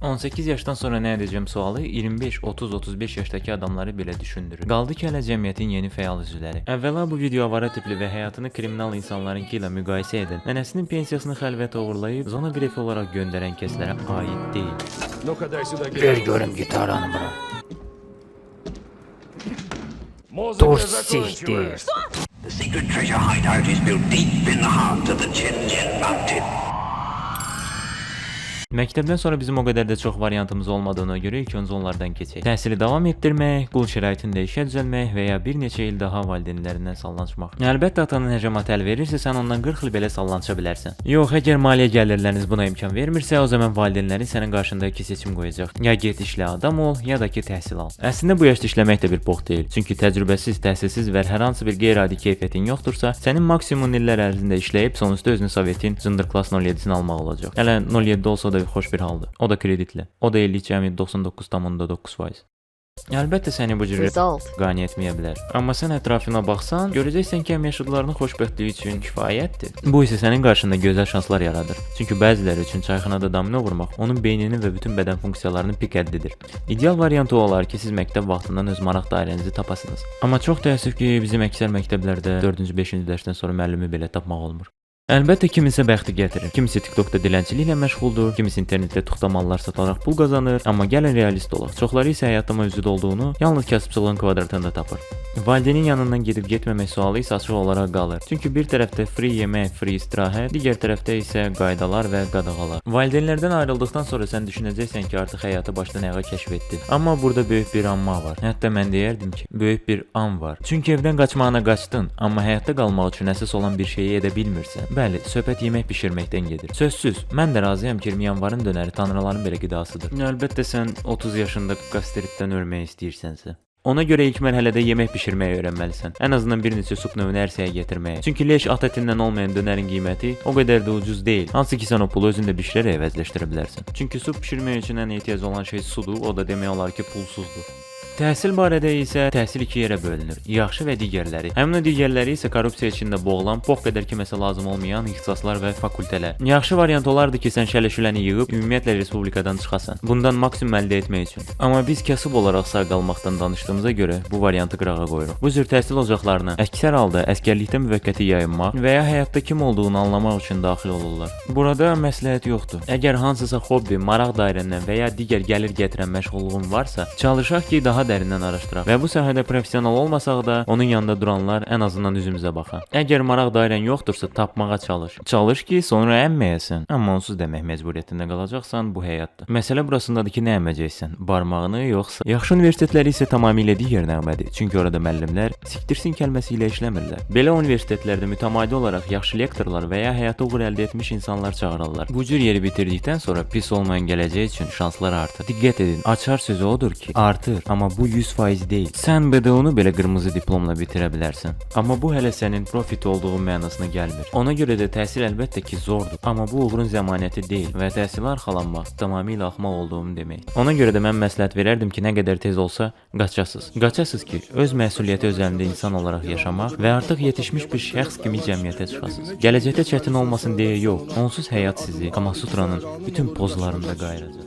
18 yaşdan sonra nə edəcəm sualı 25, 30, 35 yaşdakı adamları belə düşündürür. Qaldı ki, hələ cəmiyyətin yeni fəal üzvləri. Əvvəla bu video avara tipli və həyatını kriminal insanlarınki ilə müqayisə edən, nənəsinin pensiyasını xəlvətə uğurlayıb zona qrefi olaraq göndərən kəslərə aid deyil. Ver görüm gitaranı bura. Dur siktir. The secret treasure hideout is built deep in the heart of the Chin Chin Mountain. Məktəbdən sonra bizim o qədər də çox variantımız olmadığına görə ilk öncə onlardan keçək. Təhsili davam etdirmək, qul şəraitində işə düzəlmək və ya bir neçə il daha valideynlərindən sallanmaq. Əlbəttə atanın həcəmatı əl verirsə, sən ondan 40 il belə sallança bilərsən. Yox, əgər maliyyə gəlirləriniz buna imkan vermirsə, o zaman valideynlərin sənin qarşında iki seçim qoyacaq. Ya get işlə adam ol, ya da ki təhsil al. Əslində bu yaşda işləmək də bir box deyil. Çünki təcrübəsiz, təhsilsiz və hər hansı bir qeyri-adi keyfiyyətin yoxdursa, sənin maksimum illər ərzində işləyib sonrasında özünü Sovetin Zındır Klass 07-sini almaq olacaq. Hələ 07 olsa da xoş bir haldır. O da kreditli. O da illik cəmi 99,9%. Əlbəttə səni bu cür qane etməyə bilər. Amma sən ətrafına baxsan, görəcəksən ki, yaşadıklarının xoşbəxtliyi üçün kifayətdir. Bu isə sənin qarşında gözəl şanslar yaradır. Çünki bəziləri üçün çayxanada domino vurmaq onun beyninin və bütün bədən funksiyalarının pik həddidir. İdeal variantı olar ki, siz məktəb vaxtından öz maraq dairənizi tapasınız. Amma çox təəssüf ki, bizim əksər məktəblərdə 4-cü, 5-ci dərsdən sonra müəllimi belə tapmaq olmur. Əlbəttə kimisə bəxti gətirir. Kimisi TikTokda dilənçiliklə məşğuldur, kimisi internetdə tuxtamallar sataraq pul qazanır, amma gəlin realist olaq. Çoxları isə həyatda mövcud olduğunu yalnız kasıbçılığın kvadratında tapır. Valideynin yanından gedib getməmək sualı isə açıq olaraq qalır. Çünki bir tərəfdə free yemək, free istirahət, digər tərəfdə isə qaydalar və qadağalar. Valideynlərdən ayrıldıqdan sonra sən düşünəcəksən ki, artıq həyatı başdan ayağa kəşf etdin. Amma burada böyük bir amma var. Hətta mən deyərdim ki, böyük bir an var. Çünki evdən qaçmağına qaçdın, amma həyatda qalmaq üçün əsas olan bir şeyi edə bilmirsən. Bəli, söhbət yemək bişirməkdən gedir. Sözsüz, mən də razıyam ki, yanvarın dönəri tanrıların belə qidasıdır. Əlbəttə sən 30 yaşında qastritdən ölmək istəyirsənsə. Ona görə ilk mərhələdə yemək bişirməyi öyrənməlisən. Ən azından bir neçə sup növünü ərsəyə gətirməyə. Çünki leş at ətindən olmayan dönərin qiyməti o qədər də ucuz deyil. Hansı ki sən o pulu özün də bişirərək əvəzləşdirə bilərsən. Çünki sup bişirmək üçün ən ehtiyac olan şey sudur, o da demək olar ki pulsuzdur. Təhsil barədə isə təhsil iki yerə bölünür. Yaxşı və digərləri. Həmin o digərləri isə korrupsiya içində boğulan, box qədər kiməsə lazım olmayan ixtisaslar və fakültələr. Yaxşı variant olardı ki, sən şələ-şüləni yığıb ümumiyyətlə respublikadan çıxasan. Bundan maksimum əldə etmək üçün. Amma biz kasıb olaraq sağ qalmaqdan danışdığımıza görə bu variantı qırağa qoyuruq. Bu cür təhsil ocaqlarına əksər halda əsgərlikdə müvəqqəti yayınmaq və ya həyatda kim olduğunu anlamaq üçün daxil olurlar. Burada məsləhət yoxdur. Əgər hansısa hobbi, maraq dairəndən və ya digər gəlir gətirən məşğulluğun varsa, çalışaq ki, daha dərindən araşdıraq və bu sahədə professional olmasaq da, onun yanında duranlar ən azından üzümüzə baxa. Əgər maraq dairən yoxdursa, tapmağa çalış. Çalış ki, sonra əmməyəsən. Amma onsuz demək məcburiyyətində qalacaqsan, bu həyatdır. Məsələ burasındadır ki, nə əməcəksən? Barmağını yoxsa? Yaxşı universitetləri isə tamamilə digər nəğmədir. Çünki orada müəllimlər siktirsin kəlməsi ilə işləmirlər. Belə universitetlərdə mütəmadi olaraq yaxşı lektorlar və ya həyata uğur əldə etmiş insanlar çağırırlar. Bu cür yeri bitirdikdən sonra pis olmayan gələcək üçün şanslar artır. Diqqət edin, açar sözü odur ki, artır. Amma bu 100% deyil. Sən BDU-nu belə qırmızı diplomla bitirə bilərsən. Amma bu hələ sənin profit olduğun mənasına gəlmir. Ona görə də təhsil əlbəttə ki zordur. Amma bu uğurun zəmanəti deyil və təhsilə arxalanmaq tamamilə axmaq olduğunu demək. Ona görə də mən məsləhət verərdim ki, nə qədər tez olsa qaçasız. Qaçasız ki, öz məsuliyyəti özəlində insan olaraq yaşamaq və artıq yetişmiş bir şəxs kimi cəmiyyətə çıxasınız. Gələcəkdə çətin olmasın deyə yox, onsuz həyat sizi Kamasutra'nın bütün pozlarında qayıracaq.